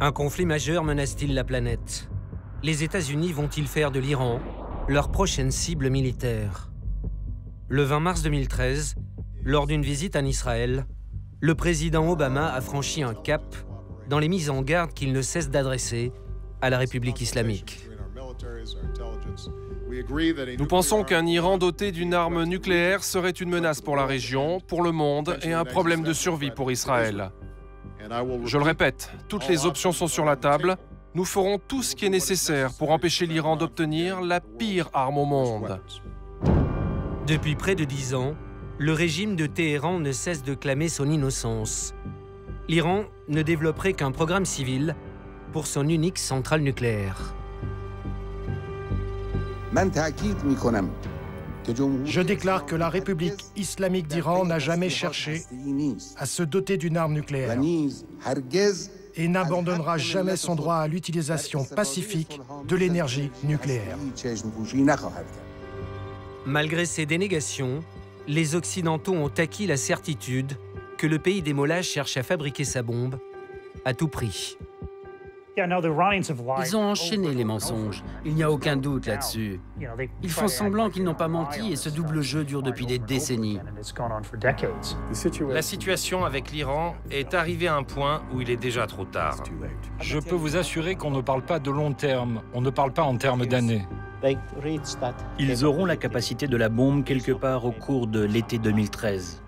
Un conflit majeur menace-t-il la planète? Les États-Unis vont-ils faire de l'Iran leur prochaine cible militaire? Le 20 mars 2013, lors d'une visite en Israël, le président Obama a franchi un cap dans les mises en garde qu'il ne cesse d'adresser à la République islamique. Nous pensons qu'un Iran doté d'une arme nucléaire serait une menace pour la région, pour le monde et un problème de survie pour Israël. Je le répète, toutes les options sont sur la table. Nous ferons tout ce qui est nécessaire pour empêcher l'Iran d'obtenir la pire arme au monde. Depuis près de 10 ans, le régime de Téhéran ne cesse de clamer son innocence. L'Iran ne développerait qu'un programme civil pour son unique centrale nucléaire. Je déclare que la République islamique d'Iran n'a jamais cherché à se doter d'une arme nucléaire et n'abandonnera jamais son droit à l'utilisation pacifique de l'énergie nucléaire. Malgré ces dénégations, les Occidentaux ont acquis la certitude que le pays des Mollahs cherche à fabriquer sa bombe à tout prix. Ils ont enchaîné les mensonges, il n'y a aucun doute là-dessus. Ils font semblant qu'ils n'ont pas menti et ce double jeu dure depuis des décennies. La situation avec l'Iran est arrivée à un point où il est déjà trop tard. Je peux vous assurer qu'on ne parle pas de long terme, on ne parle pas en termes d'années. Ils auront la capacité de la bombe quelque part au cours de l'été 2013,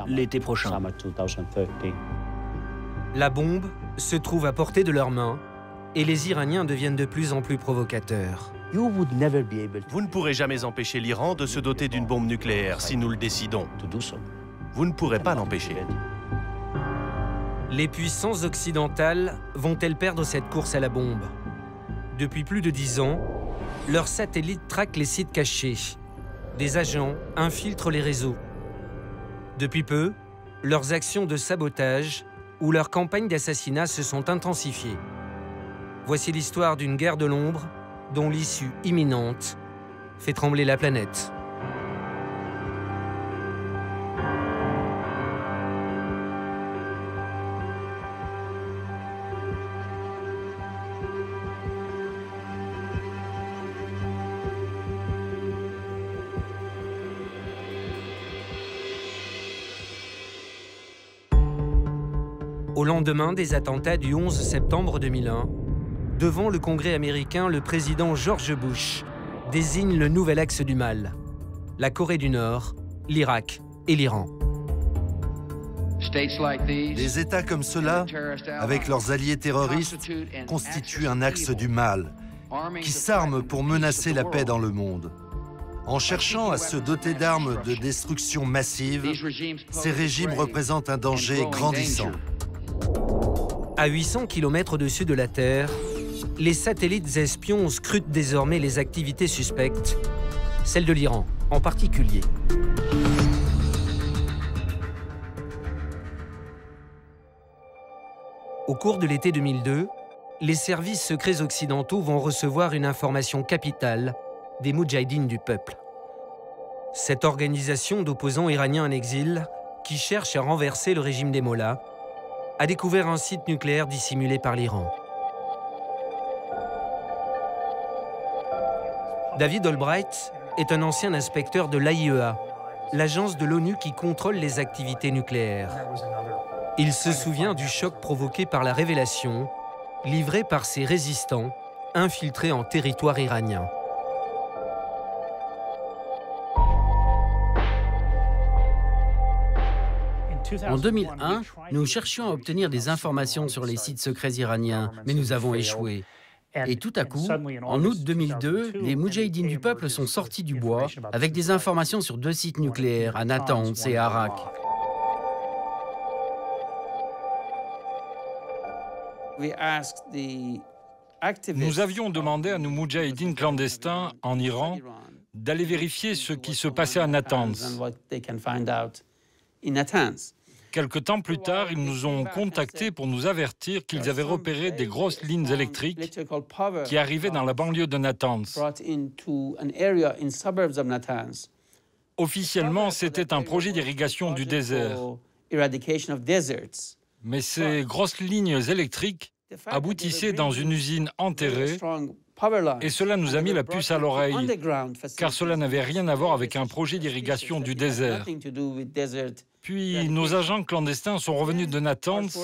l'été prochain. La bombe se trouve à portée de leurs mains et les Iraniens deviennent de plus en plus provocateurs. Vous ne pourrez jamais empêcher l'Iran de se doter d'une bombe nucléaire si nous le décidons. Vous ne pourrez pas l'empêcher. Les puissances occidentales vont-elles perdre cette course à la bombe? Depuis plus de 10 ans, leurs satellites traquent les sites cachés. Des agents infiltrent les réseaux. Depuis peu, leurs actions de sabotage ou leurs campagnes d'assassinat se sont intensifiées. Voici l'histoire d'une guerre de l'ombre dont l'issue imminente fait trembler la planète. Au lendemain des attentats du 11 septembre 2001, devant le Congrès américain, le président George Bush désigne le nouvel axe du mal, la Corée du Nord, l'Irak et l'Iran. Des États comme ceux-là, avec leurs alliés terroristes, constituent un axe du mal, qui s'arment pour menacer la paix dans le monde. En cherchant à se doter d'armes de destruction massive, ces régimes représentent un danger grandissant. À 800 km au-dessus de la Terre, les satellites espions scrutent désormais les activités suspectes, celles de l'Iran en particulier. Au cours de l'été 2002, les services secrets occidentaux vont recevoir une information capitale des Moudjahidines du peuple. Cette organisation d'opposants iraniens en exil, qui cherche à renverser le régime des Mollahs, a découvert un site nucléaire dissimulé par l'Iran. David Albright est un ancien inspecteur de l'AIEA, l'agence de l'ONU qui contrôle les activités nucléaires. Il se souvient du choc provoqué par la révélation, livrée par ces résistants infiltrés en territoire iranien. En 2001, nous cherchions à obtenir des informations sur les sites secrets iraniens, mais nous avons échoué. Et tout à coup, en août 2002, les Moudjahidines du peuple sont sortis du bois avec des informations sur 2 sites nucléaires, à Natanz et à Arak. Nous avions demandé à nos Moudjahidines clandestins en Iran d'aller vérifier ce qui se passait à Natanz. Quelque temps plus tard, ils nous ont contactés pour nous avertir qu'ils avaient repéré des grosses lignes électriques qui arrivaient dans la banlieue de Natanz. Officiellement, c'était un projet d'irrigation du désert. Mais ces grosses lignes électriques aboutissait dans une usine enterrée, et cela nous a mis la puce à l'oreille, car cela n'avait rien à voir avec un projet d'irrigation du désert. Puis nos agents clandestins sont revenus de Natanz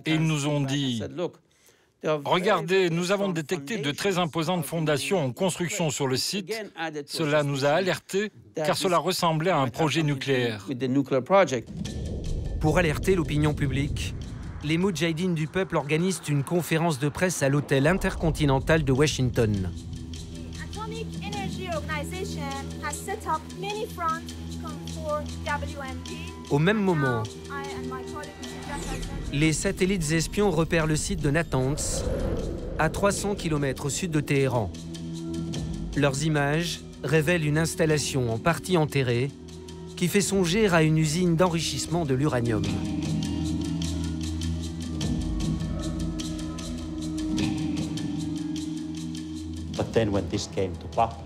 et ils nous ont dit « Regardez, nous avons détecté de très imposantes fondations en construction sur le site. Cela nous a alertés, car cela ressemblait à un projet nucléaire. » Pour alerter l'opinion publique, les Moudjahidines du peuple organisent une conférence de presse à l'hôtel intercontinental de Washington. Au même moment, les satellites espions repèrent le site de Natanz, à 300 km au sud de Téhéran. Leurs images révèlent une installation en partie enterrée qui fait songer à une usine d'enrichissement de l'uranium.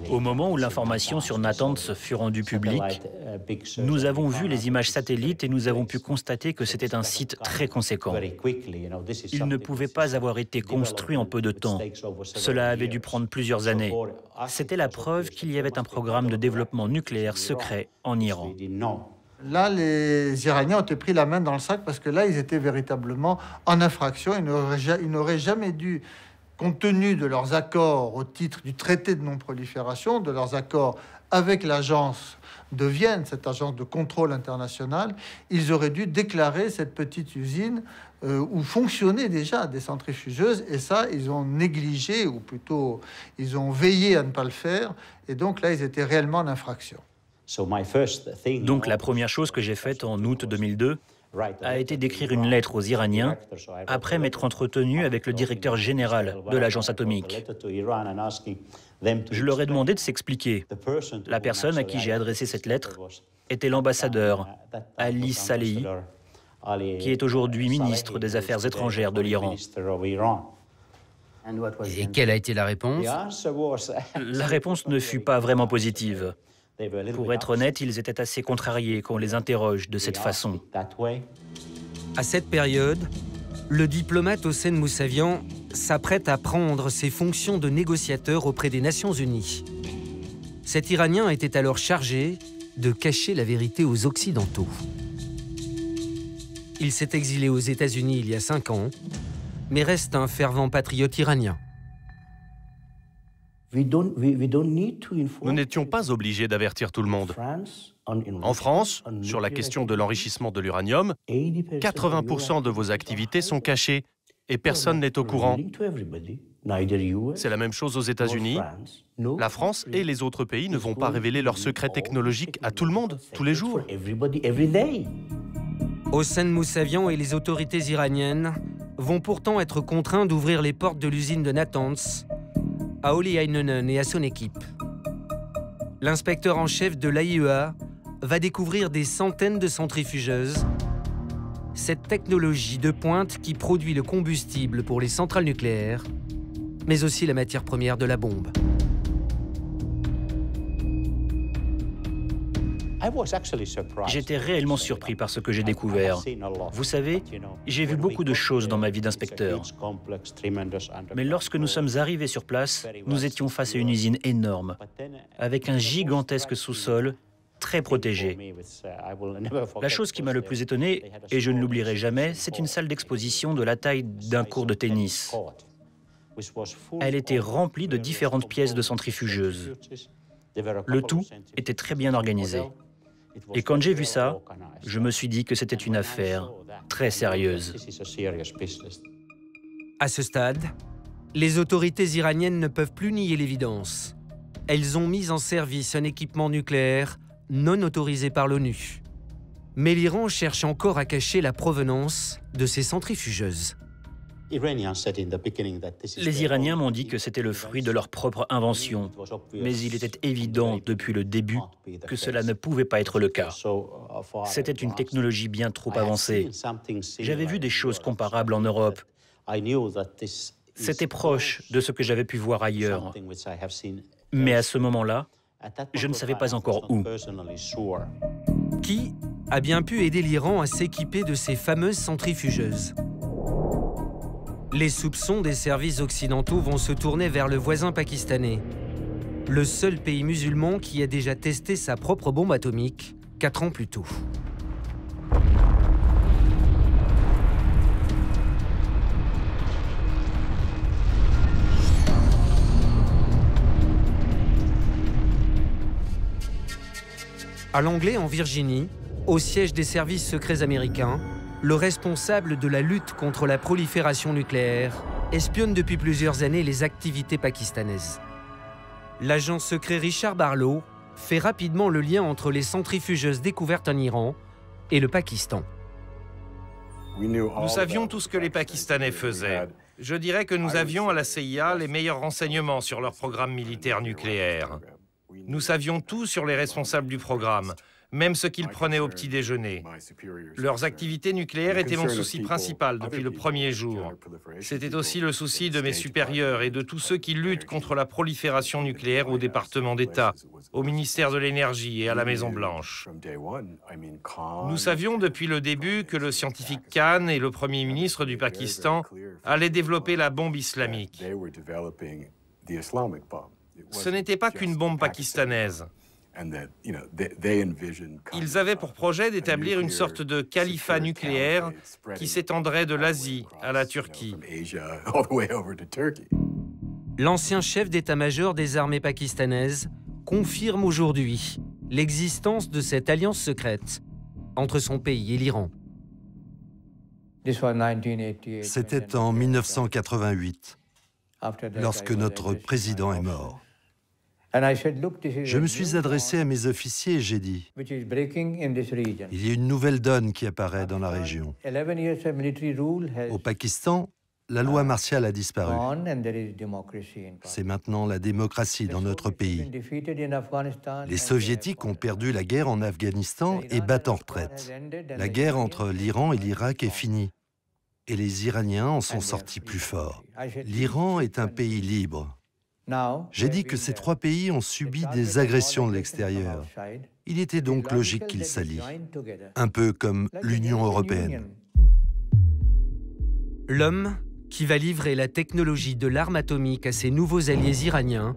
Au moment où l'information sur Natanz fut rendue publique, nous avons vu les images satellites et nous avons pu constater que c'était un site très conséquent. Il ne pouvait pas avoir été construit en peu de temps. Cela avait dû prendre plusieurs années. C'était la preuve qu'il y avait un programme de développement nucléaire secret en Iran. Là, les Iraniens ont été pris la main dans le sac parce que là, ils étaient véritablement en infraction. Ils n'auraient jamais dû, compte tenu de leurs accords au titre du traité de non-prolifération, de leurs accords avec l'agence de Vienne, cette agence de contrôle international, ils auraient dû déclarer cette petite usine où fonctionnaient déjà des centrifugeuses, et ça, ils ont négligé, ou plutôt, ils ont veillé à ne pas le faire, et donc là, ils étaient réellement en infraction. Donc la première chose que j'ai faite en août 2002 a été d'écrire une lettre aux Iraniens après m'être entretenu avec le directeur général de l'agence atomique. Je leur ai demandé de s'expliquer. La personne à qui j'ai adressé cette lettre était l'ambassadeur Ali Salehi, qui est aujourd'hui ministre des Affaires étrangères de l'Iran. Et quelle a été la réponse? La réponse ne fut pas vraiment positive. Pour être honnête, ils étaient assez contrariés qu'on les interroge de cette façon. À cette période, le diplomate Hossein Mousavian s'apprête à prendre ses fonctions de négociateur auprès des Nations Unies. Cet Iranien était alors chargé de cacher la vérité aux Occidentaux. Il s'est exilé aux États-Unis il y a 5 ans, mais reste un fervent patriote iranien. Nous n'étions pas obligés d'avertir tout le monde. En France, sur la question de l'enrichissement de l'uranium, 80% de vos activités sont cachées et personne n'est au courant. C'est la même chose aux États-Unis. La France et les autres pays ne vont pas révéler leurs secrets technologiques à tout le monde, tous les jours. Hossein Mousavian et les autorités iraniennes vont pourtant être contraints d'ouvrir les portes de l'usine de Natanz à Olli Heinonen et à son équipe. L'inspecteur en chef de l'AIEA va découvrir des centaines de centrifugeuses, cette technologie de pointe qui produit le combustible pour les centrales nucléaires, mais aussi la matière première de la bombe. J'étais réellement surpris par ce que j'ai découvert. Vous savez, j'ai vu beaucoup de choses dans ma vie d'inspecteur. Mais lorsque nous sommes arrivés sur place, nous étions face à une usine énorme, avec un gigantesque sous-sol, très protégé. La chose qui m'a le plus étonné, et je ne l'oublierai jamais, c'est une salle d'exposition de la taille d'un court de tennis. Elle était remplie de différentes pièces de centrifugeuses. Le tout était très bien organisé. Et quand j'ai vu ça, je me suis dit que c'était une affaire très sérieuse. À ce stade, les autorités iraniennes ne peuvent plus nier l'évidence. Elles ont mis en service un équipement nucléaire non autorisé par l'ONU. Mais l'Iran cherche encore à cacher la provenance de ces centrifugeuses. Les Iraniens m'ont dit que c'était le fruit de leur propre invention, mais il était évident depuis le début que cela ne pouvait pas être le cas. C'était une technologie bien trop avancée. J'avais vu des choses comparables en Europe. C'était proche de ce que j'avais pu voir ailleurs. Mais à ce moment-là, je ne savais pas encore où. Qui a bien pu aider l'Iran à s'équiper de ces fameuses centrifugeuses? Les soupçons des services occidentaux vont se tourner vers le voisin pakistanais, le seul pays musulman qui a déjà testé sa propre bombe atomique 4 ans plus tôt. À Langley, en Virginie, au siège des services secrets américains, le responsable de la lutte contre la prolifération nucléaire espionne depuis plusieurs années les activités pakistanaises. L'agent secret Richard Barlow fait rapidement le lien entre les centrifugeuses découvertes en Iran et le Pakistan. Nous savions tout ce que les Pakistanais faisaient. Je dirais que nous avions à la CIA les meilleurs renseignements sur leur programme militaire nucléaire. Nous savions tout sur les responsables du programme, même ce qu'ils prenaient au petit déjeuner. Leurs activités nucléaires étaient mon souci principal depuis le premier jour. C'était aussi le souci de mes supérieurs et de tous ceux qui luttent contre la prolifération nucléaire au département d'État, au ministère de l'Énergie et à la Maison-Blanche. Nous savions depuis le début que le scientifique Khan et le Premier ministre du Pakistan allaient développer la bombe islamique. Ce n'était pas qu'une bombe pakistanaise. Ils avaient pour projet d'établir une sorte de califat nucléaire qui s'étendrait de l'Asie à la Turquie. L'ancien chef d'état-major des armées pakistanaises confirme aujourd'hui l'existence de cette alliance secrète entre son pays et l'Iran. C'était en 1988, lorsque notre président est mort. Je me suis adressé à mes officiers et j'ai dit « Il y a une nouvelle donne qui apparaît dans la région. Au Pakistan, la loi martiale a disparu. C'est maintenant la démocratie dans notre pays. Les Soviétiques ont perdu la guerre en Afghanistan et battent en retraite. La guerre entre l'Iran et l'Irak est finie. Et les Iraniens en sont sortis plus forts. L'Iran est un pays libre. J'ai dit que ces 3 pays ont subi des agressions de l'extérieur. Il était donc logique qu'ils s'allient, un peu comme l'Union européenne. L'homme qui va livrer la technologie de l'arme atomique à ses nouveaux alliés iraniens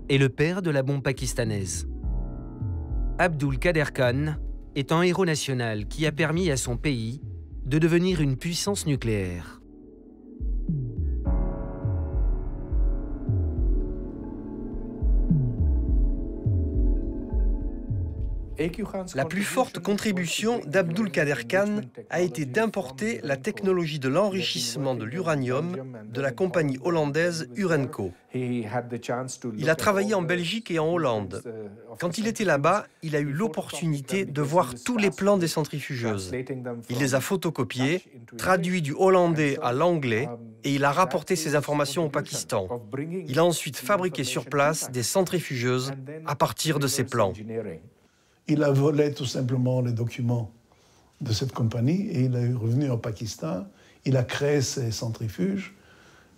est le père de la bombe pakistanaise. Abdul Qader Khan est un héros national qui a permis à son pays de devenir une puissance nucléaire. La plus forte contribution d'Abdul Qader Khan a été d'importer la technologie de l'enrichissement de l'uranium de la compagnie hollandaise Urenco. Il a travaillé en Belgique et en Hollande. Quand il était là-bas, il a eu l'opportunité de voir tous les plans des centrifugeuses. Il les a photocopiés, traduits du hollandais à l'anglais, et il a rapporté ces informations au Pakistan. Il a ensuite fabriqué sur place des centrifugeuses à partir de ces plans. Il a volé tout simplement les documents de cette compagnie et il est revenu au Pakistan. Il a créé ces centrifuges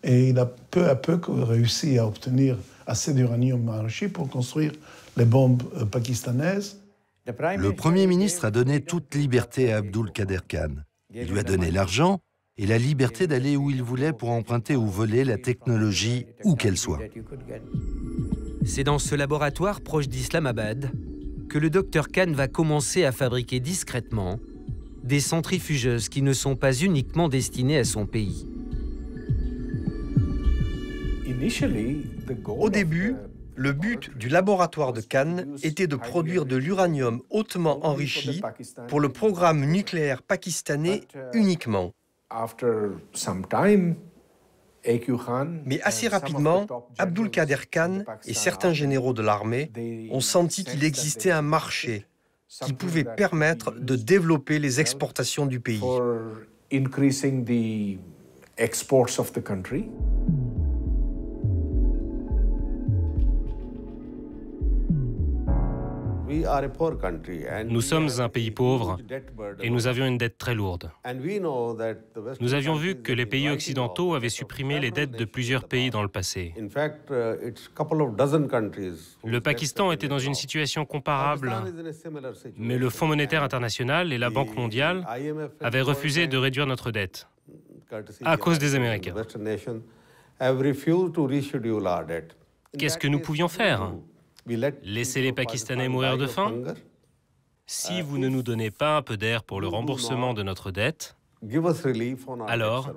et il a peu à peu réussi à obtenir assez d'uranium enrichi pour construire les bombes pakistanaises. Le Premier ministre a donné toute liberté à Abdul Qader Khan. Il lui a donné l'argent et la liberté d'aller où il voulait pour emprunter ou voler la technologie où qu'elle soit. C'est dans ce laboratoire proche d'Islamabad que le docteur Khan va commencer à fabriquer discrètement des centrifugeuses qui ne sont pas uniquement destinées à son pays. Au début, le but du laboratoire de Khan était de produire de l'uranium hautement enrichi pour le programme nucléaire pakistanais uniquement. Mais assez rapidement, Abdul Qader Khan et certains généraux de l'armée ont senti qu'il existait un marché qui pouvait permettre de développer les exportations du pays. Nous sommes un pays pauvre et nous avions une dette très lourde. Nous avions vu que les pays occidentaux avaient supprimé les dettes de plusieurs pays dans le passé. Le Pakistan était dans une situation comparable, mais le Fonds monétaire international et la Banque mondiale avaient refusé de réduire notre dette. à cause des Américains. Qu'est-ce que nous pouvions faire? Laisser les Pakistanais mourir de faim? Si vous ne nous donnez pas un peu d'air pour le remboursement de notre dette, alors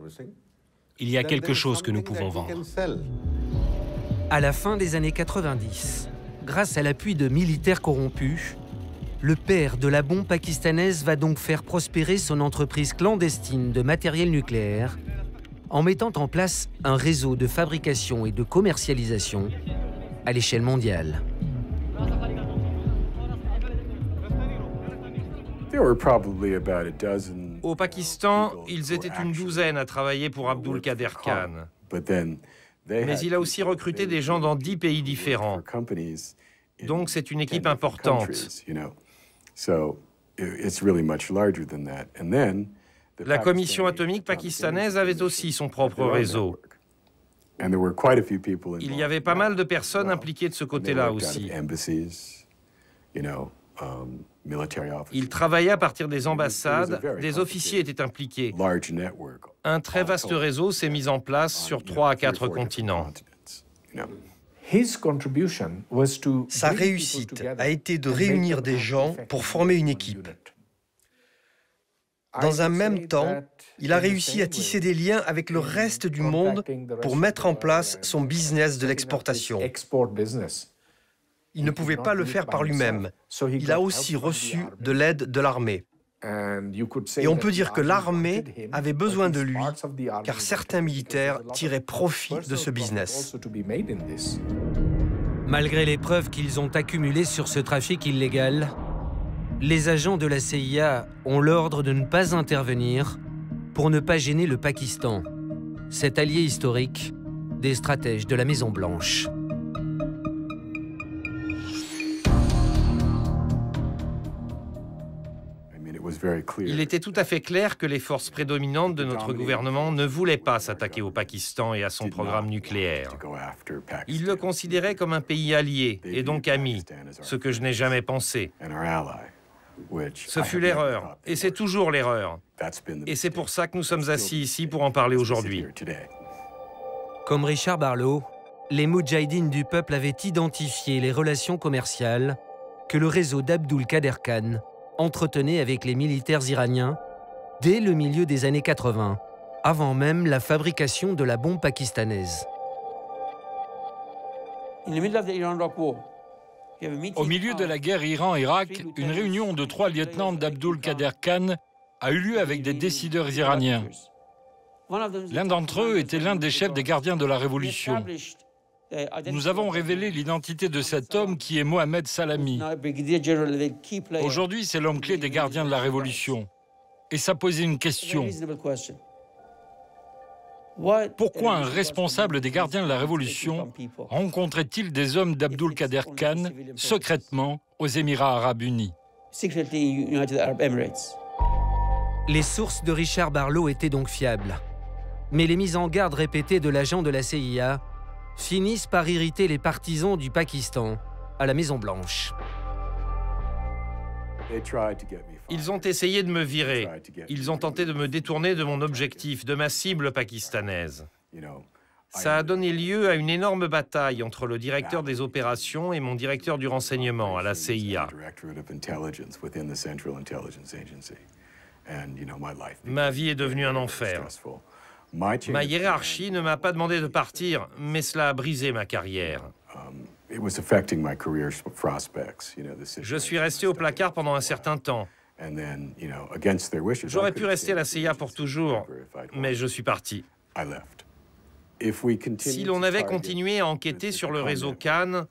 il y a quelque chose que nous pouvons vendre. À la fin des années 90, grâce à l'appui de militaires corrompus, le père de la bombe pakistanaise va donc faire prospérer son entreprise clandestine de matériel nucléaire en mettant en place un réseau de fabrication et de commercialisation à l'échelle mondiale. Au Pakistan, ils étaient une douzaine à travailler pour Abdul Qader Khan. Mais il a aussi recruté des gens dans 10 pays différents. Donc c'est une équipe importante. La commission atomique pakistanaise avait aussi son propre réseau. Il y avait pas mal de personnes impliquées de ce côté-là aussi. Ils travaillaient à partir des ambassades, des officiers étaient impliqués. Un très vaste réseau s'est mis en place sur 3 à 4 continents. Sa réussite a été de réunir des gens pour former une équipe. Dans un même temps, il a réussi à tisser des liens avec le reste du monde pour mettre en place son business de l'exportation. Il ne pouvait pas le faire par lui-même. Il a aussi reçu de l'aide de l'armée. Et on peut dire que l'armée avait besoin de lui, car certains militaires tiraient profit de ce business. Malgré les preuves qu'ils ont accumulées sur ce trafic illégal, les agents de la CIA ont l'ordre de ne pas intervenir pour ne pas gêner le Pakistan, cet allié historique des stratèges de la Maison-Blanche. Il était tout à fait clair que les forces prédominantes de notre gouvernement ne voulaient pas s'attaquer au Pakistan et à son programme nucléaire. Ils le considéraient comme un pays allié et donc ami, ce que je n'ai jamais pensé. Ce fut l'erreur, et c'est toujours l'erreur. Et c'est pour ça que nous sommes assis ici pour en parler aujourd'hui. Comme Richard Barlow, les Moudjahidines du peuple avaient identifié les relations commerciales que le réseau d'Abdul Qader Khan entretenait avec les militaires iraniens dès le milieu des années 80, avant même la fabrication de la bombe pakistanaise. Au milieu de la guerre Iran-Irak, une réunion de 3 lieutenants d'Abdul Qader Khan a eu lieu avec des décideurs iraniens. L'un d'entre eux était l'un des chefs des gardiens de la Révolution. Nous avons révélé l'identité de cet homme qui est Mohamed Salami. Aujourd'hui, c'est l'homme clé des gardiens de la Révolution. Et ça posait une question. Pourquoi un responsable des gardiens de la Révolution rencontrait-il des hommes d'Abdul Qader Khan secrètement aux Émirats arabes unis? Les sources de Richard Barlow étaient donc fiables. Mais les mises en garde répétées de l'agent de la CIA finissent par irriter les partisans du Pakistan à la Maison-Blanche. Ils ont essayé de me virer. Ils ont tenté de me détourner de mon objectif, de ma cible pakistanaise. Ça a donné lieu à une énorme bataille entre le directeur des opérations et mon directeur du renseignement à la CIA. Ma vie est devenue un enfer. Ma hiérarchie ne m'a pas demandé de partir, mais cela a brisé ma carrière. Je suis resté au placard pendant un certain temps. J'aurais pu rester à la CIA pour toujours, mais je suis parti. Si l'on avait continué à enquêter sur le réseau Khan,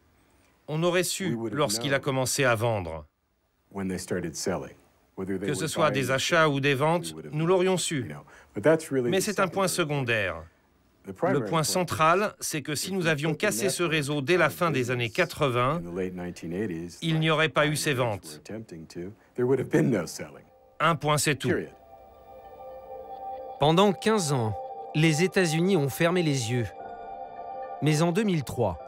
on aurait su lorsqu'il a commencé à vendre. Que ce soit des achats ou des ventes, nous l'aurions su. Mais c'est un point secondaire. Le point central, c'est que si nous avions cassé ce réseau dès la fin des années 80, il n'y aurait pas eu ces ventes. Un point, c'est tout. Pendant 15 ans, les États-Unis ont fermé les yeux. Mais en 2003,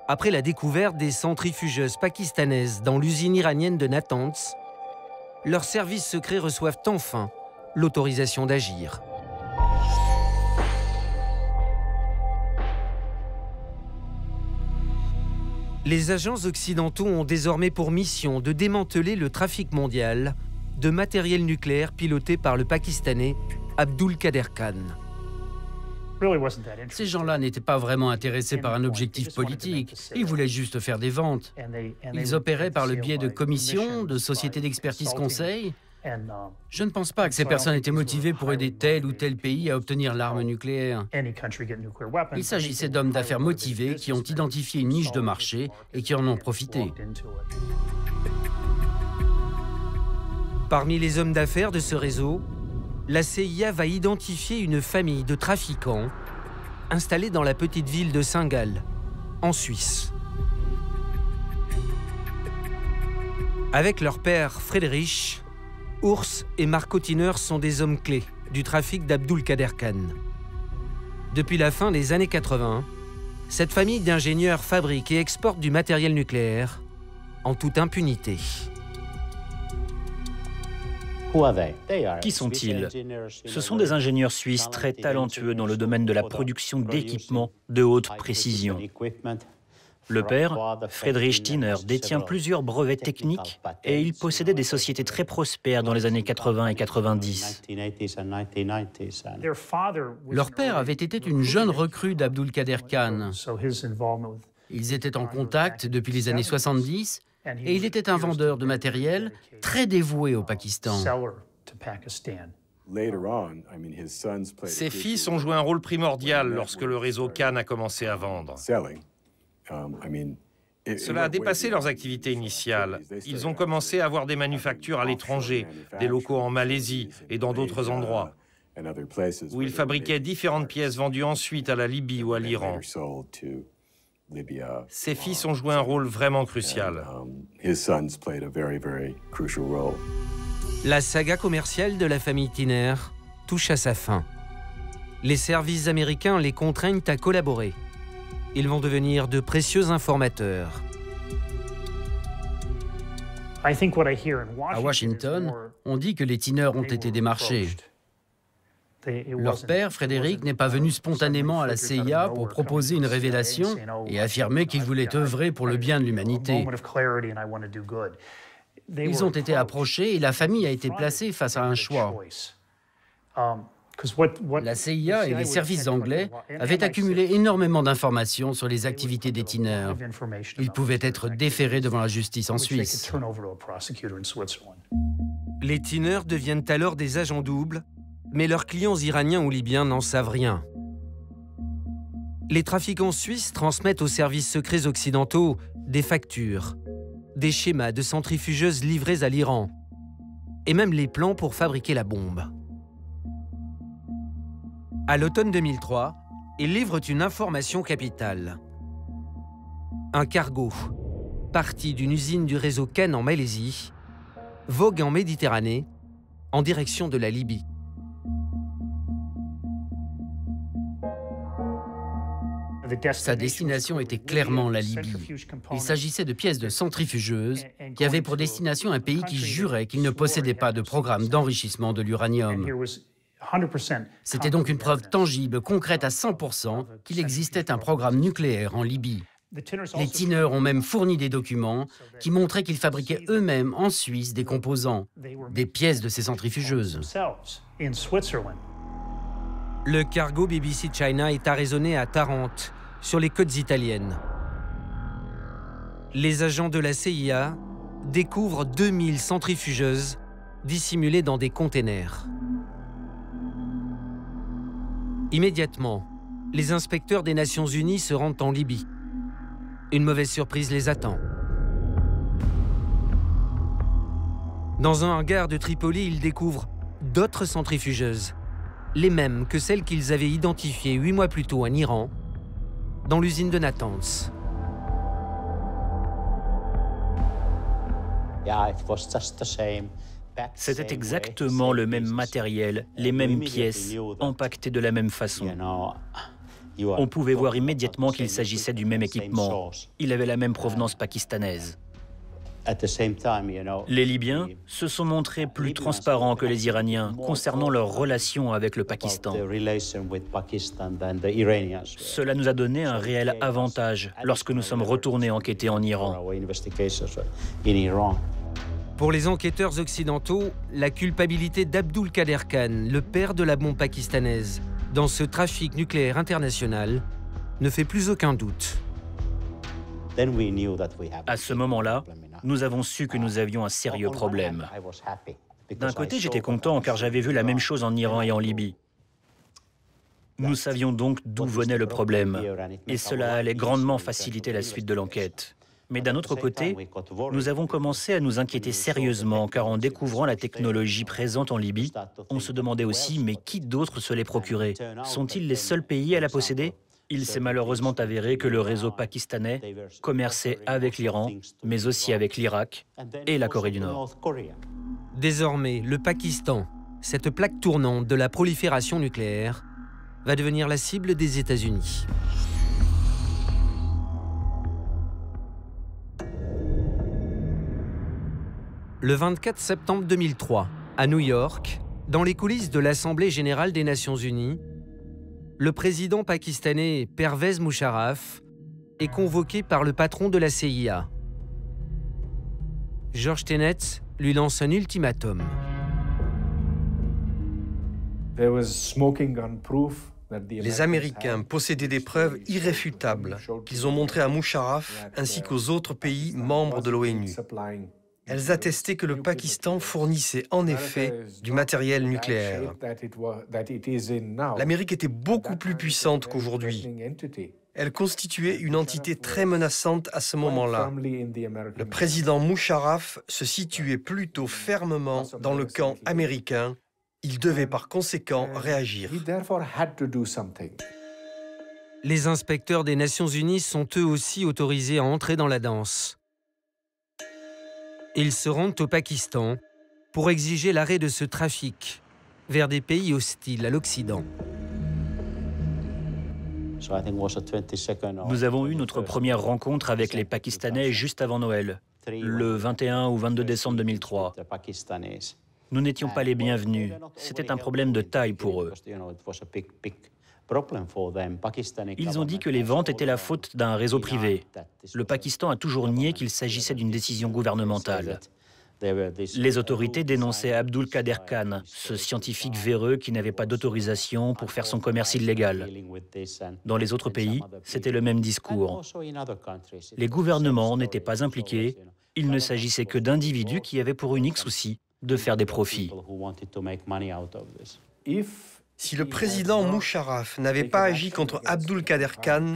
après la découverte des centrifugeuses pakistanaises dans l'usine iranienne de Natanz, leurs services secrets reçoivent enfin l'autorisation d'agir. Les agents occidentaux ont désormais pour mission de démanteler le trafic mondial de matériel nucléaire piloté par le Pakistanais Abdul Qader Khan. Ces gens-là n'étaient pas vraiment intéressés par un objectif politique, ils voulaient juste faire des ventes. Ils opéraient par le biais de commissions, de sociétés d'expertise conseil. Je ne pense pas que ces personnes étaient motivées pour aider tel ou tel pays à obtenir l'arme nucléaire. Il s'agissait d'hommes d'affaires motivés qui ont identifié une niche de marché et qui en ont profité. Parmi les hommes d'affaires de ce réseau, la CIA va identifier une famille de trafiquants installés dans la petite ville de Saint-Gall, en Suisse. Avec leur père Friedrich, Urs et Marco Tiner sont des hommes clés du trafic d'Abdul Qader Khan. Depuis la fin des années 80, cette famille d'ingénieurs fabrique et exporte du matériel nucléaire en toute impunité. Qui sont-ils? Ce sont des ingénieurs suisses très talentueux dans le domaine de la production d'équipements de haute précision. Le père, Friedrich Tiner, détient plusieurs brevets techniques et il possédait des sociétés très prospères dans les années 80 et 90. Leur père avait été une jeune recrue d'Abdul Qader Khan. Ils étaient en contact depuis les années 70 et il était un vendeur de matériel très dévoué au Pakistan. Ses fils ont joué un rôle primordial lorsque le réseau Khan a commencé à vendre. Cela a dépassé leurs activités initiales. Ils ont commencé à avoir des manufactures à l'étranger, des locaux en Malaisie et dans d'autres endroits, où ils fabriquaient différentes pièces vendues ensuite à la Libye ou à l'Iran. Ses fils ont joué un rôle vraiment crucial. La saga commerciale de la famille Tiner touche à sa fin. Les services américains les contraignent à collaborer. Ils vont devenir de précieux informateurs. À Washington, on dit que les Tiner ont été démarchés. Leur père, Frédéric, n'est pas venu spontanément à la CIA pour proposer une révélation et affirmer qu'il voulait œuvrer pour le bien de l'humanité. Ils ont été approchés et la famille a été placée face à un choix. La CIA et les services anglais avaient accumulé énormément d'informations sur les activités des Tiner. Ils pouvaient être déférés devant la justice en Suisse. Les Tiner deviennent alors des agents doubles, mais leurs clients iraniens ou libyens n'en savent rien. Les trafiquants suisses transmettent aux services secrets occidentaux des factures, des schémas de centrifugeuses livrées à l'Iran, et même les plans pour fabriquer la bombe. À l'automne 2003, ils livrent une information capitale. Un cargo, parti d'une usine du réseau Khan en Malaisie, vogue en Méditerranée en direction de la Libye. Sa destination était clairement la Libye. Il s'agissait de pièces de centrifugeuses qui avaient pour destination un pays qui jurait qu'il ne possédait pas de programme d'enrichissement de l'uranium. C'était donc une preuve tangible, concrète à 100% qu'il existait un programme nucléaire en Libye. Les Tiner ont même fourni des documents qui montraient qu'ils fabriquaient eux-mêmes en Suisse des composants, des pièces de ces centrifugeuses. Le cargo BBC China est arraisonné à Tarente, sur les côtes italiennes. Les agents de la CIA découvrent 2000 centrifugeuses dissimulées dans des containers. Immédiatement, les inspecteurs des Nations Unies se rendent en Libye. Une mauvaise surprise les attend. Dans un hangar de Tripoli, ils découvrent d'autres centrifugeuses, les mêmes que celles qu'ils avaient identifiées 8 mois plus tôt en Iran, dans l'usine de Natanz. C'était exactement le même matériel, les mêmes pièces, empaquetées de la même façon. On pouvait voir immédiatement qu'il s'agissait du même équipement. Il avait la même provenance pakistanaise. Les Libyens se sont montrés plus transparents que les Iraniens concernant leurs relations avec le Pakistan. Cela nous a donné un réel avantage lorsque nous sommes retournés enquêter en Iran. Pour les enquêteurs occidentaux, la culpabilité d'Abdul Qader Khan, le père de la bombe pakistanaise, dans ce trafic nucléaire international, ne fait plus aucun doute. À ce moment-là, nous avons su que nous avions un sérieux problème. D'un côté, j'étais content car j'avais vu la même chose en Iran et en Libye. Nous savions donc d'où venait le problème et cela allait grandement faciliter la suite de l'enquête. Mais d'un autre côté, nous avons commencé à nous inquiéter sérieusement car en découvrant la technologie présente en Libye, on se demandait aussi mais qui d'autre se les procurait? Sont-ils les seuls pays à la posséder? Il s'est malheureusement avéré que le réseau pakistanais commerçait avec l'Iran, mais aussi avec l'Irak et la Corée du Nord. Désormais, le Pakistan, cette plaque tournante de la prolifération nucléaire, va devenir la cible des États-Unis. Le 24 septembre 2003, à New York, dans les coulisses de l'Assemblée générale des Nations unies, le président pakistanais Pervez Musharraf est convoqué par le patron de la CIA. George Tenet lui lance un ultimatum. Les Américains possédaient des preuves irréfutables qu'ils ont montrées à Musharraf ainsi qu'aux autres pays membres de l'ONU. Elles attestaient que le Pakistan fournissait en effet du matériel nucléaire. L'Amérique était beaucoup plus puissante qu'aujourd'hui. Elle constituait une entité très menaçante à ce moment-là. Le président Musharraf se situait plutôt fermement dans le camp américain. Il devait par conséquent réagir. Les inspecteurs des Nations unies sont eux aussi autorisés à entrer dans la danse. Ils se rendent au Pakistan pour exiger l'arrêt de ce trafic vers des pays hostiles à l'Occident. Nous avons eu notre première rencontre avec les Pakistanais juste avant Noël, le 21 ou 22 décembre 2003. Nous n'étions pas les bienvenus. C'était un problème de taille pour eux. Ils ont dit que les ventes étaient la faute d'un réseau privé. Le Pakistan a toujours nié qu'il s'agissait d'une décision gouvernementale. Les autorités dénonçaient Abdul Qader Khan, ce scientifique véreux qui n'avait pas d'autorisation pour faire son commerce illégal. Dans les autres pays, c'était le même discours. Les gouvernements n'étaient pas impliqués. Il ne s'agissait que d'individus qui avaient pour unique souci de faire des profits. Si le président Musharraf n'avait pas agi contre Abdul Qader Khan,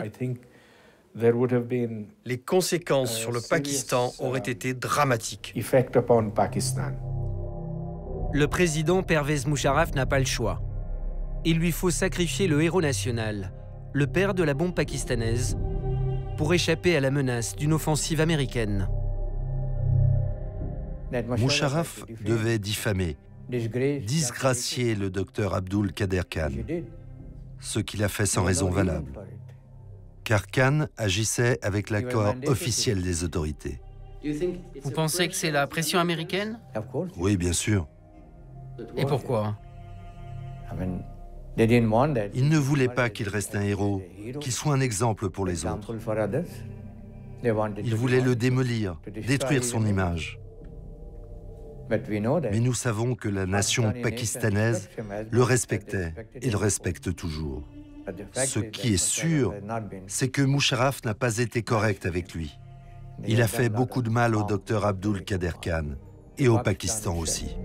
les conséquences sur le Pakistan auraient été dramatiques. Le président Pervez Musharraf n'a pas le choix. Il lui faut sacrifier le héros national, le père de la bombe pakistanaise, pour échapper à la menace d'une offensive américaine. Musharraf devait diffamer, disgracier le docteur Abdul Qader Khan, ce qu'il a fait sans raison valable. Car Khan agissait avec l'accord officiel des autorités. Vous pensez que c'est la pression américaine? Oui, bien sûr. Et pourquoi? Ils ne voulaient pas qu'il reste un héros, qu'il soit un exemple pour les autres. Ils voulaient le démolir, détruire son image. Mais nous savons que la nation pakistanaise le respectait et le respecte toujours. Ce qui est sûr, c'est que Musharraf n'a pas été correct avec lui. Il a fait beaucoup de mal au docteur Abdul Qader Khan et au Pakistan aussi.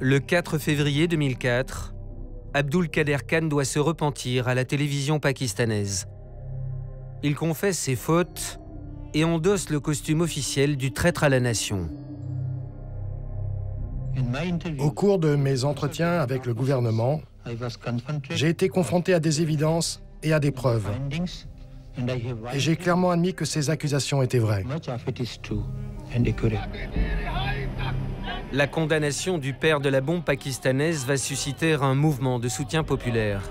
Le 4 février 2004, Abdul Qader Khan doit se repentir à la télévision pakistanaise. Il confesse ses fautes et endosse le costume officiel du traître à la nation. Au cours de mes entretiens avec le gouvernement, j'ai été confronté à des évidences et à des preuves. Et j'ai clairement admis que ces accusations étaient vraies. La condamnation du père de la bombe pakistanaise va susciter un mouvement de soutien populaire.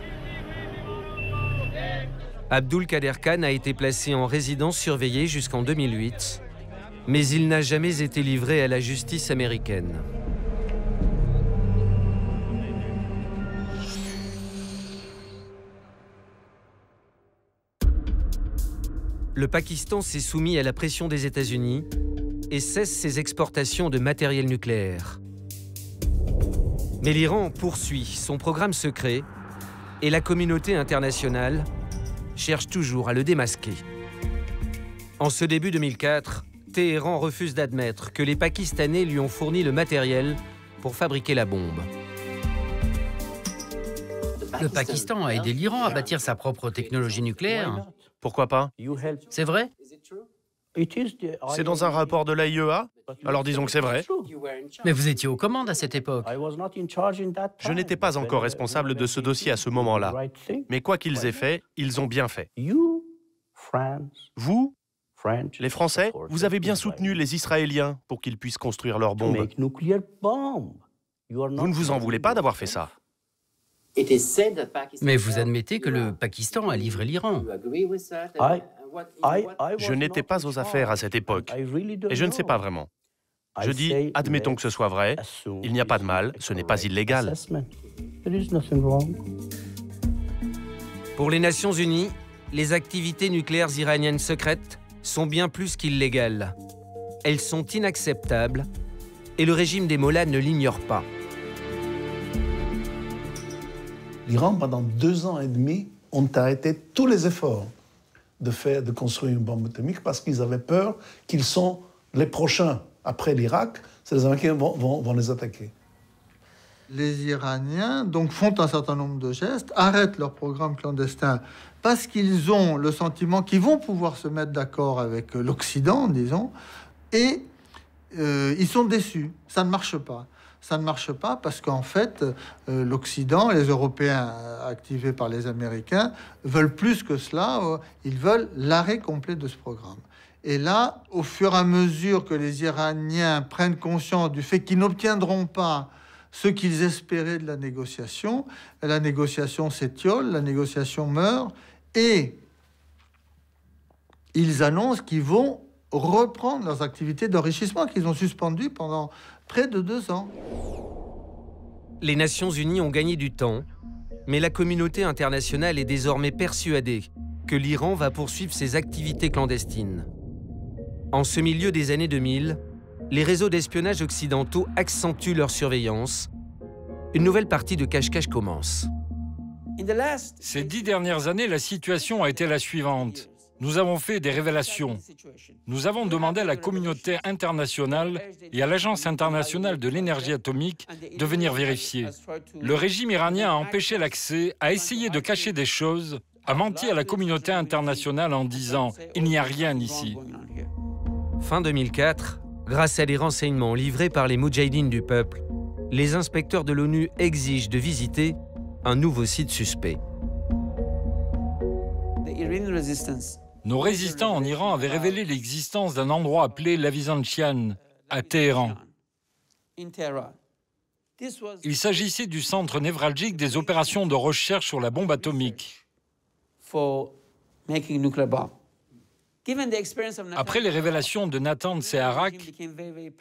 Abdul Qader Khan a été placé en résidence surveillée jusqu'en 2008 mais il n'a jamais été livré à la justice américaine. Le Pakistan s'est soumis à la pression des États-Unis et cesse ses exportations de matériel nucléaire. Mais l'Iran poursuit son programme secret et la communauté internationale cherche toujours à le démasquer. En ce début 2004, Téhéran refuse d'admettre que les Pakistanais lui ont fourni le matériel pour fabriquer la bombe. Le Pakistan a aidé l'Iran à bâtir sa propre technologie nucléaire. Pourquoi pas? C'est vrai? C'est dans un rapport de l'AIEA? Alors disons que c'est vrai. Mais vous étiez aux commandes à cette époque. Je n'étais pas encore responsable de ce dossier à ce moment-là. Mais quoi qu'ils aient fait, ils ont bien fait. Vous, les Français, vous avez bien soutenu les Israéliens pour qu'ils puissent construire leurs bombes. Vous ne vous en voulez pas d'avoir fait ça? Mais vous admettez que le Pakistan a livré l'Iran. Je n'étais pas aux affaires à cette époque, et je ne sais pas vraiment. Je dis, admettons que ce soit vrai, il n'y a pas de mal, ce n'est pas illégal. Pour les Nations Unies, les activités nucléaires iraniennes secrètes sont bien plus qu'illégales. Elles sont inacceptables et le régime des mollahs ne l'ignore pas. L'Iran, pendant 2 ans et demi, ont arrêté tous les efforts de construire une bombe atomique parce qu'ils avaient peur qu'ils sont les prochains. Après l'Irak, c'est les Américains vont les attaquer. Les Iraniens donc font un certain nombre de gestes, arrêtent leur programme clandestin parce qu'ils ont le sentiment qu'ils vont pouvoir se mettre d'accord avec l'Occident, disons, et ils sont déçus. Ça ne marche pas. Ça ne marche pas parce qu'en fait, l'Occident, les Européens activés par les Américains, veulent plus que cela. Ils veulent l'arrêt complet de ce programme. Et là, au fur et à mesure que les Iraniens prennent conscience du fait qu'ils n'obtiendront pas ce qu'ils espéraient de la négociation s'étiole, la négociation meurt, et ils annoncent qu'ils vont reprendre leurs activités d'enrichissement qu'ils ont suspendues pendant près de 2 ans. Les Nations Unies ont gagné du temps, mais la communauté internationale est désormais persuadée que l'Iran va poursuivre ses activités clandestines. En ce milieu des années 2000, les réseaux d'espionnage occidentaux accentuent leur surveillance. Une nouvelle partie de cache-cache commence. Ces 10 dernières années, la situation a été la suivante. Nous avons fait des révélations. Nous avons demandé à la communauté internationale et à l'Agence internationale de l'énergie atomique de venir vérifier. Le régime iranien a empêché l'accès, a essayé de cacher des choses, a menti à la communauté internationale en disant « il n'y a rien ici ». Fin 2004, grâce à des renseignements livrés par les Moudjahidines du peuple, les inspecteurs de l'ONU exigent de visiter un nouveau site suspect. Nos résistants en Iran avaient révélé l'existence d'un endroit appelé Lavizanchian, à Téhéran. Il s'agissait du centre névralgique des opérations de recherche sur la bombe atomique. Après les révélations de Nathan Seharak,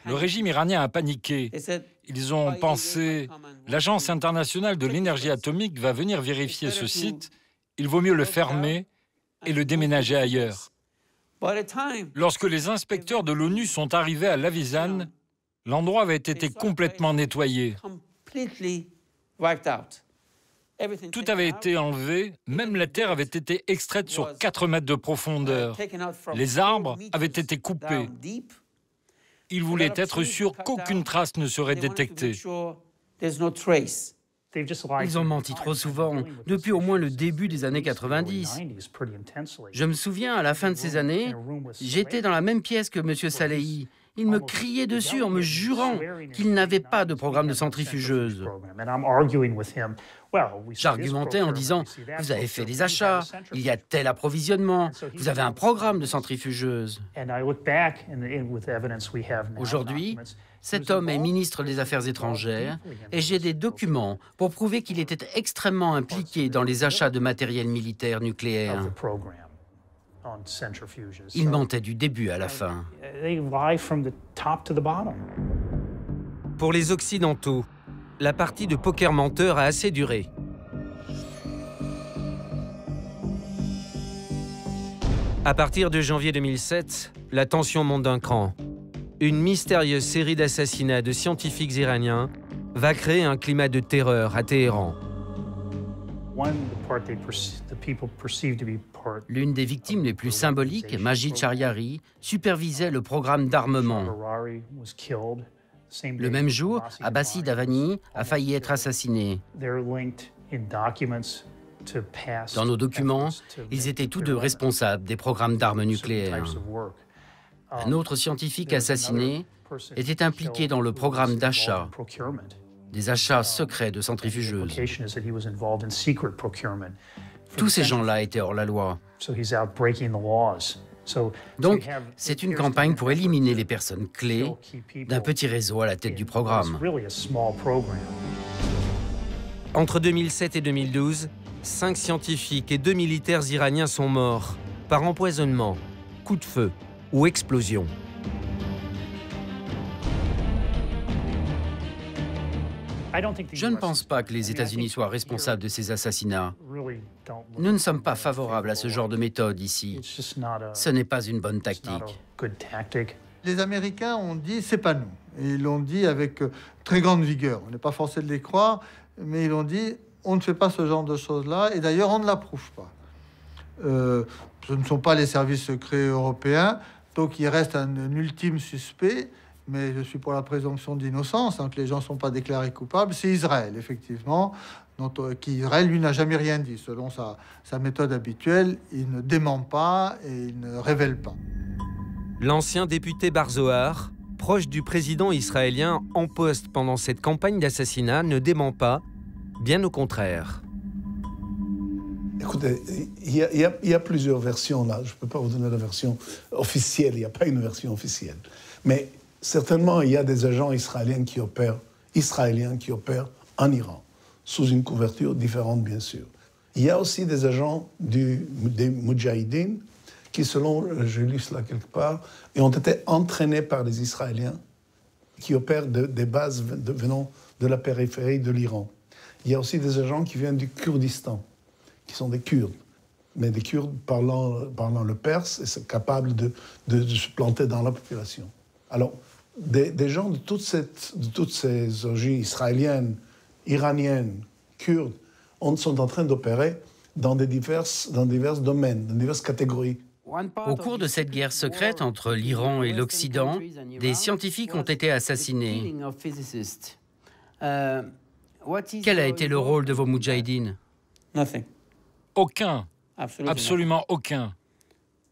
le régime iranien a paniqué. Ils ont pensé « l'Agence internationale de l'énergie atomique va venir vérifier ce site, il vaut mieux le fermer et le déménager ailleurs ». Lorsque les inspecteurs de l'ONU sont arrivés à Lavizan, l'endroit avait été complètement nettoyé. Tout avait été enlevé, même la terre avait été extraite sur 4 mètres de profondeur. Les arbres avaient été coupés. Ils voulaient être sûrs qu'aucune trace ne serait détectée. Ils ont menti trop souvent, depuis au moins le début des années 90. Je me souviens, à la fin de ces années, j'étais dans la même pièce que M. Salehi. Il me criait dessus en me jurant qu'il n'avait pas de programme de centrifugeuse. J'argumentais en disant « Vous avez fait des achats, il y a tel approvisionnement, vous avez un programme de centrifugeuse. » Aujourd'hui, cet homme est ministre des Affaires étrangères et j'ai des documents pour prouver qu'il était extrêmement impliqué dans les achats de matériel militaire nucléaire. Ils mentaient du début à la fin. Pour les Occidentaux, la partie de poker menteur a assez duré. À partir de janvier 2007, la tension monte d'un cran. Une mystérieuse série d'assassinats de scientifiques iraniens va créer un climat de terreur à Téhéran. L'une des victimes les plus symboliques, Majid Shariari, supervisait le programme d'armement. Le même jour, Abbasi Davani a failli être assassiné. Dans nos documents, ils étaient tous deux responsables des programmes d'armes nucléaires. Un autre scientifique assassiné était impliqué dans le programme d'achat, des achats secrets de centrifugeuses. Tous ces gens-là étaient hors la loi. Donc, c'est une campagne pour éliminer les personnes clés d'un petit réseau à la tête du programme. Entre 2007 et 2012, 5 scientifiques et 2 militaires iraniens sont morts par empoisonnement, coup de feu ou explosion. Je ne pense pas que les États-Unis soient responsables de ces assassinats. Nous ne sommes pas favorables à ce genre de méthode ici. Ce n'est pas une bonne tactique. Les Américains ont dit « c'est pas nous ». Et ils l'ont dit avec très grande vigueur. On n'est pas forcé de les croire, mais ils ont dit « on ne fait pas ce genre de choses-là » et d'ailleurs on ne l'approuve pas. Ce ne sont pas les services secrets européens, donc il reste un ultime suspect. Mais je suis pour la présomption d'innocence, tant que les gens ne sont pas déclarés coupables. C'est Israël, effectivement, qui, Israël, lui, n'a jamais rien dit. Selon sa méthode habituelle, il ne dément pas et il ne révèle pas. L'ancien député Bar Zohar, proche du président israélien en poste pendant cette campagne d'assassinat, ne dément pas, bien au contraire. Écoutez, il y a plusieurs versions là. Je ne peux pas vous donner la version officielle, il n'y a pas une version officielle. Mais certainement, il y a des agents israéliens qui opèrent en Iran, sous une couverture différente, bien sûr. Il y a aussi des agents des Moudjahidines qui, selon, j'ai lu cela quelque part, et ont été entraînés par les Israéliens qui opèrent des bases venant de la périphérie de l'Iran. Il y a aussi des agents qui viennent du Kurdistan, qui sont des Kurdes, mais des Kurdes parlant le perse et sont capables de se planter dans la population. Alors, des gens de toutes ces origines israéliennes, iraniennes, kurdes, sont en train d'opérer dans divers domaines, dans diverses catégories. Au cours de cette guerre secrète entre l'Iran et l'Occident, des scientifiques ont été assassinés. Quel a été le rôle de vos Moudjahidines? Aucun. Absolument aucun.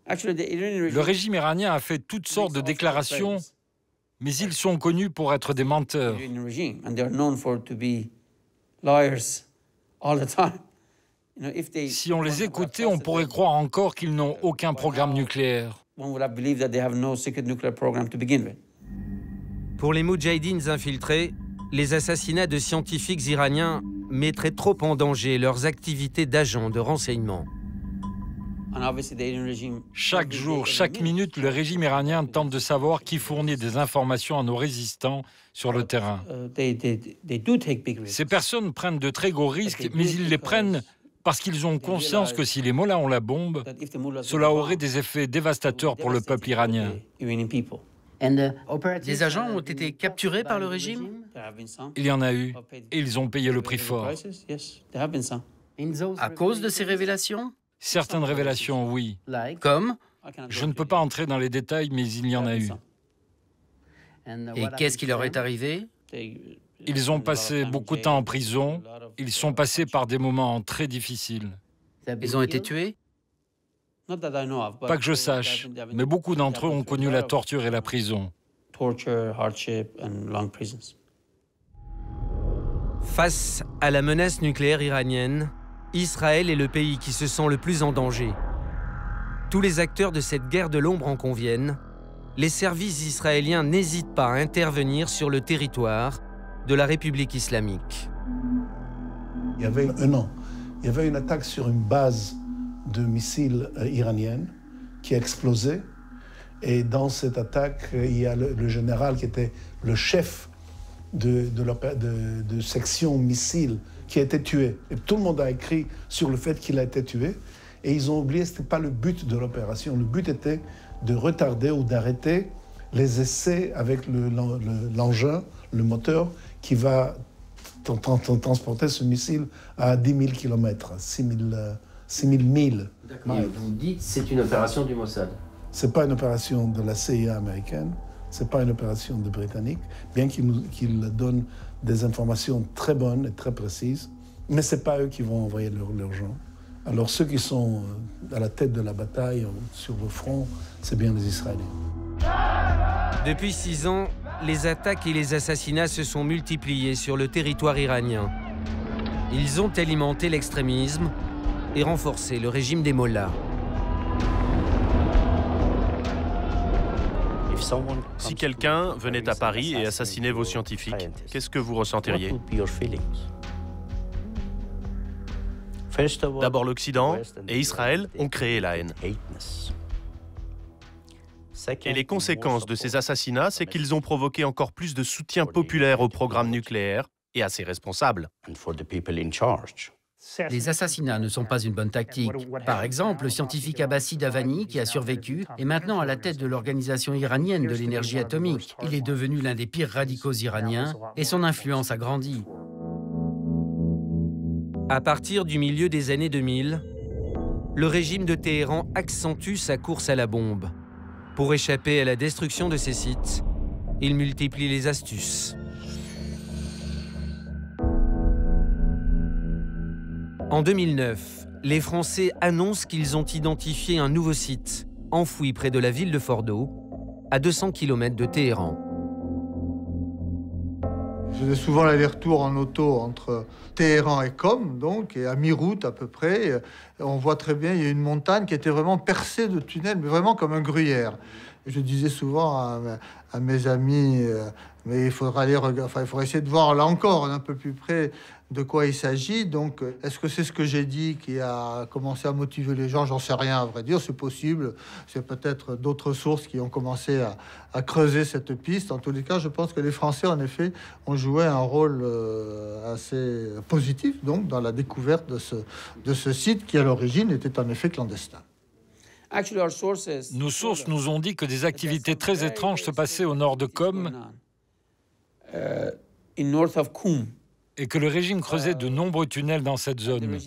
Le régime iranien a fait toutes sortes de déclarations, mais ils sont connus pour être des menteurs. Si on les écoutait, on pourrait croire encore qu'ils n'ont aucun programme nucléaire. Pour les Moudjahidines infiltrés, les assassinats de scientifiques iraniens mettraient trop en danger leurs activités d'agents de renseignement. Chaque jour, chaque minute, le régime iranien tente de savoir qui fournit des informations à nos résistants sur le terrain. Ces personnes prennent de très gros risques, mais ils les prennent parce qu'ils ont conscience que si les mollahs ont la bombe, cela aurait des effets dévastateurs pour le peuple iranien. Des agents ont été capturés par le régime? Il y en a eu, et ils ont payé le prix fort. À cause de ces révélations? Certaines révélations, oui. Comme? Je ne peux pas entrer dans les détails, mais il y en a eu. Et qu'est-ce qui leur est arrivé? Ils ont passé beaucoup de temps en prison. Ils sont passés par des moments très difficiles. Ils ont été tués? Pas que je sache, mais beaucoup d'entre eux ont connu la torture et la prison. Face à la menace nucléaire iranienne, Israël est le pays qui se sent le plus en danger. Tous les acteurs de cette guerre de l'ombre en conviennent. Les services israéliens n'hésitent pas à intervenir sur le territoire de la République islamique. Il y avait un an, il y avait une attaque sur une base de missiles iranienne qui a explosé. Et dans cette attaque, il y a le général qui était le chef de section missile qui a été tué. Et tout le monde a écrit sur le fait qu'il a été tué. Et ils ont oublié, ce n'était pas le but de l'opération. Le but était de retarder ou d'arrêter les essais avec l'engin, le moteur, qui va transporter ce missile à 10 000 km, 6 000 milles. Et vous dites que c'est une opération du Mossad? Ce n'est pas une opération de la CIA américaine, ce n'est pas une opération des Britanniques, bien qu'ils donnent des informations très bonnes et très précises, mais ce n'est pas eux qui vont envoyer leurs gens. Alors ceux qui sont à la tête de la bataille sur le front, c'est bien les Israéliens. Depuis 6 ans, les attaques et les assassinats se sont multipliés sur le territoire iranien. Ils ont alimenté l'extrémisme et renforcé le régime des mollahs. Si quelqu'un venait à Paris et assassinait vos scientifiques, qu'est-ce que vous ressentiriez? D'abord, l'Occident et Israël ont créé la haine. Et les conséquences de ces assassinats, c'est qu'ils ont provoqué encore plus de soutien populaire au programme nucléaire et à ses responsables. Les assassinats ne sont pas une bonne tactique. Par exemple, le scientifique Abbassi Davani, qui a survécu, est maintenant à la tête de l'Organisation iranienne de l'énergie atomique. Il est devenu l'un des pires radicaux iraniens et son influence a grandi. À partir du milieu des années 2000, le régime de Téhéran accentue sa course à la bombe. Pour échapper à la destruction de ces sites, il multiplie les astuces. En 2009, les Français annoncent qu'ils ont identifié un nouveau site, enfoui près de la ville de Fordo, à 200 km de Téhéran. Je faisais souvent l'aller-retour en auto entre Téhéran et Qom, donc, et à mi-route à peu près. On voit très bien, il y a une montagne qui était vraiment percée de tunnels, mais vraiment comme un gruyère. Je disais souvent à mes amis, mais il faudra il faudra essayer de voir là encore un peu plus près de quoi il s'agit. Donc, est-ce que c'est ce que j'ai dit qui a commencé à motiver les gens? J'en sais rien, à vrai dire, c'est possible. C'est peut-être d'autres sources qui ont commencé à creuser cette piste. En tous les cas, je pense que les Français, en effet, ont joué un rôle assez positif donc, dans la découverte de ce site qui, à l'origine, était en effet clandestin. Nos sources nous ont dit que des activités très étranges se passaient au nord de Qom et que le régime creusait de nombreux tunnels dans cette zone.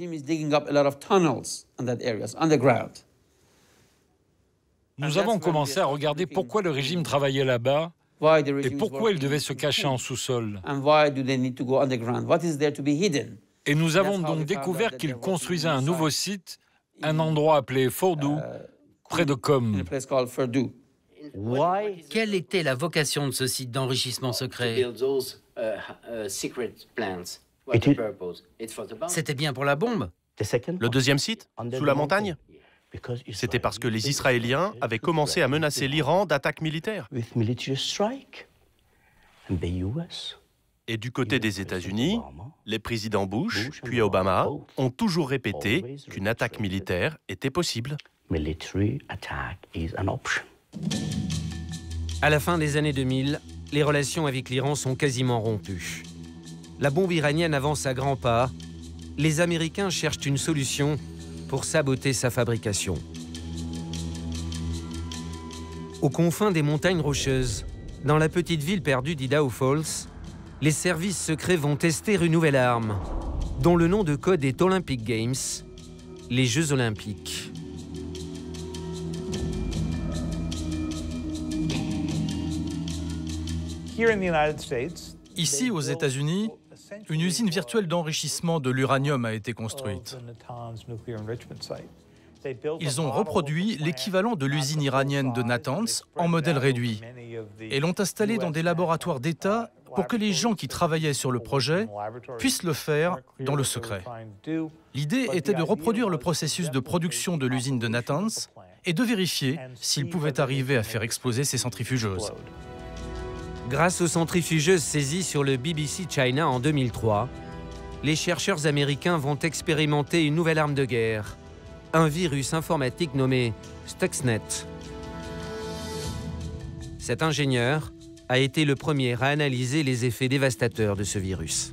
Nous avons commencé à regarder pourquoi le régime travaillait là-bas et pourquoi il devait se cacher en sous-sol. Et nous avons donc découvert qu'il construisait un nouveau site, un endroit appelé Fordo, près de Qom. Quelle était la vocation de ce site d'enrichissement secret? C'était bien pour la bombe? Le deuxième site, sous la montagne, c'était parce que les Israéliens avaient commencé à menacer l'Iran d'attaques militaires. Et du côté des États-Unis, les présidents Bush puis Obama ont toujours répété qu'une attaque militaire était possible. À la fin des années 2000, les relations avec l'Iran sont quasiment rompues. La bombe iranienne avance à grands pas. Les Américains cherchent une solution pour saboter sa fabrication. Aux confins des montagnes rocheuses, dans la petite ville perdue d'Idaho Falls, les services secrets vont tester une nouvelle arme, dont le nom de code est Olympic Games, les Jeux olympiques. Ici, aux États-Unis, une usine virtuelle d'enrichissement de l'uranium a été construite. Ils ont reproduit l'équivalent de l'usine iranienne de Natanz en modèle réduit et l'ont installée dans des laboratoires d'État pour que les gens qui travaillaient sur le projet puissent le faire dans le secret. L'idée était de reproduire le processus de production de l'usine de Natanz et de vérifier s'ils pouvaient arriver à faire exploser ces centrifugeuses. Grâce aux centrifugeuses saisies sur le BBC China en 2003, les chercheurs américains vont expérimenter une nouvelle arme de guerre, un virus informatique nommé Stuxnet. Cet ingénieur a été le premier à analyser les effets dévastateurs de ce virus.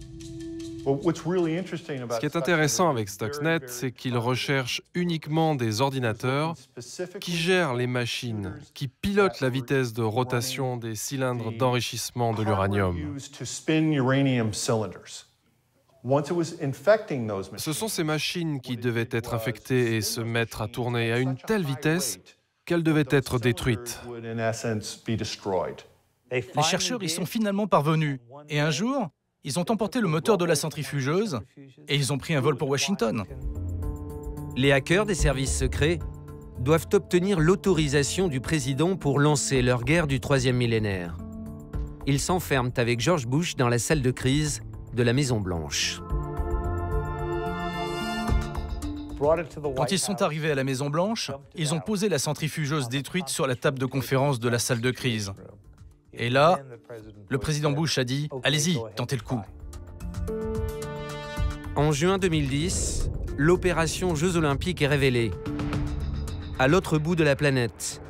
Ce qui est intéressant avec Stuxnet, c'est qu'il recherche uniquement des ordinateurs qui gèrent les machines, qui pilotent la vitesse de rotation des cylindres d'enrichissement de l'uranium. Ce sont ces machines qui devaient être infectées et se mettre à tourner à une telle vitesse qu'elles devaient être détruites. Les chercheurs y sont finalement parvenus. Et un jour, ils ont emporté le moteur de la centrifugeuse et ils ont pris un vol pour Washington. Les hackers des services secrets doivent obtenir l'autorisation du président pour lancer leur guerre du troisième millénaire. Ils s'enferment avec George Bush dans la salle de crise de la Maison-Blanche. Quand ils sont arrivés à la Maison-Blanche, ils ont posé la centrifugeuse détruite sur la table de conférence de la salle de crise. Et là, le président Bush a dit « Allez-y, tentez le coup ». En juin 2010, l'opération Jeux Olympiques est révélée. À l'autre bout de la planète,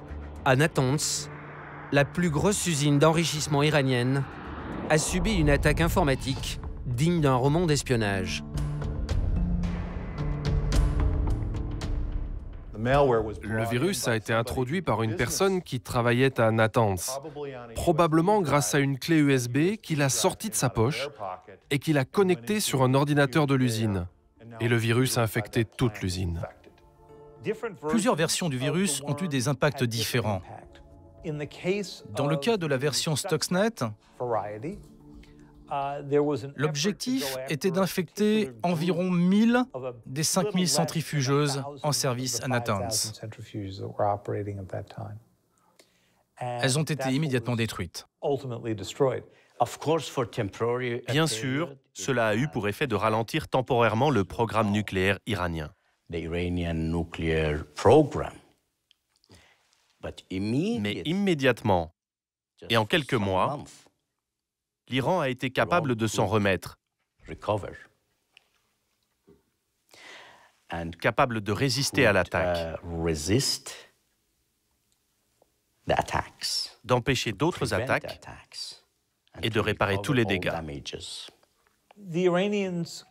à Natanz, la plus grosse usine d'enrichissement iranienne a subi une attaque informatique digne d'un roman d'espionnage. Le virus a été introduit par une personne qui travaillait à Natanz, probablement grâce à une clé USB qu'il a sortie de sa poche et qu'il a connectée sur un ordinateur de l'usine. Et le virus a infecté toute l'usine. Plusieurs versions du virus ont eu des impacts différents. Dans le cas de la version Stuxnet, l'objectif était d'infecter environ 1000 des 5000 centrifugeuses en service à Natanz. Elles ont été immédiatement détruites. Bien sûr, cela a eu pour effet de ralentir temporairement le programme nucléaire iranien. Mais immédiatement, et en quelques mois, l'Iran a été capable de s'en remettre, capable de résister à l'attaque, d'empêcher d'autres attaques et de réparer tous les dégâts.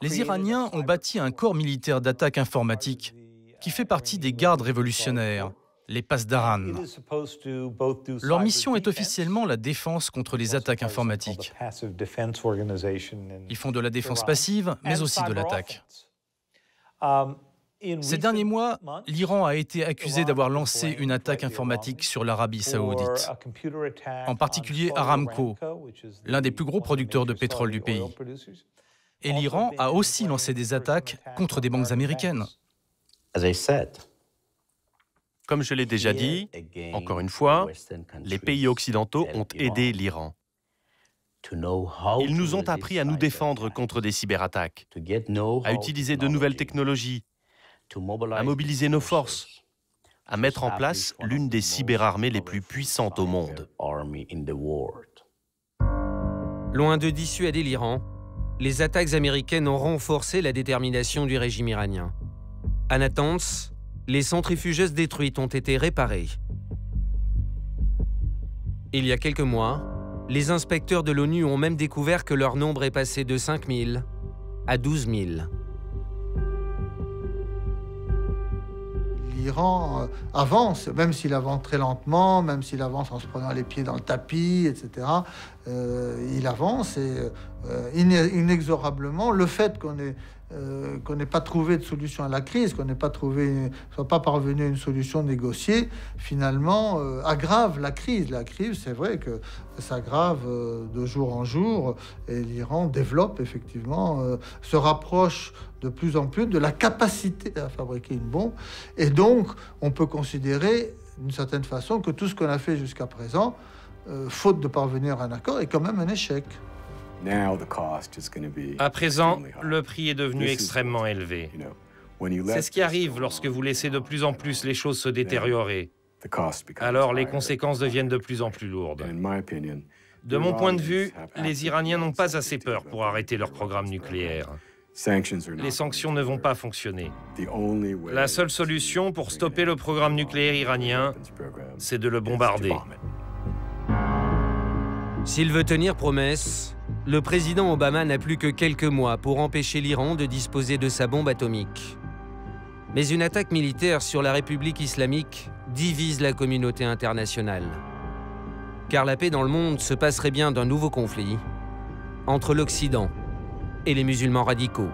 Les Iraniens ont bâti un corps militaire d'attaque informatique qui fait partie des gardes révolutionnaires, les Pasdaran. Leur mission est officiellement la défense contre les attaques informatiques. Ils font de la défense passive, mais aussi de l'attaque. Ces derniers mois, l'Iran a été accusé d'avoir lancé une attaque informatique sur l'Arabie saoudite, en particulier Aramco, l'un des plus gros producteurs de pétrole du pays. Et l'Iran a aussi lancé des attaques contre des banques américaines. Comme je l'ai déjà dit, encore une fois, les pays occidentaux ont aidé l'Iran. Ils nous ont appris à nous défendre contre des cyberattaques, à utiliser de nouvelles technologies, à mobiliser nos forces, à mettre en place l'une des cyberarmées les plus puissantes au monde. Loin de dissuader l'Iran, les attaques américaines ont renforcé la détermination du régime iranien. À Natanz, les centrifugeuses détruites ont été réparées. Il y a quelques mois, les inspecteurs de l'ONU ont même découvert que leur nombre est passé de 5000 à 12 000. L'Iran avance, même s'il avance très lentement, même s'il avance en se prenant les pieds dans le tapis, etc. Il avance et inexorablement, le fait qu'on n'ait pas trouvé de solution à la crise, qu'on n'ait pas soit pas parvenu à une solution négociée, finalement aggrave la crise. La crise, c'est vrai que ça aggrave de jour en jour, et l'Iran développe effectivement, se rapproche de plus en plus de la capacité à fabriquer une bombe, et donc on peut considérer d'une certaine façon que tout ce qu'on a fait jusqu'à présent, faute de parvenir à un accord, est quand même un échec. À présent, le prix est devenu extrêmement élevé. C'est ce qui arrive lorsque vous laissez de plus en plus les choses se détériorer. Alors les conséquences deviennent de plus en plus lourdes. De mon point de vue, les Iraniens n'ont pas assez peur pour arrêter leur programme nucléaire. Les sanctions ne vont pas fonctionner. La seule solution pour stopper le programme nucléaire iranien, c'est de le bombarder. S'il veut tenir promesse, le président Obama n'a plus que quelques mois pour empêcher l'Iran de disposer de sa bombe atomique. Mais une attaque militaire sur la République islamique divise la communauté internationale. Car la paix dans le monde se passerait bien d'un nouveau conflit entre l'Occident et les musulmans radicaux.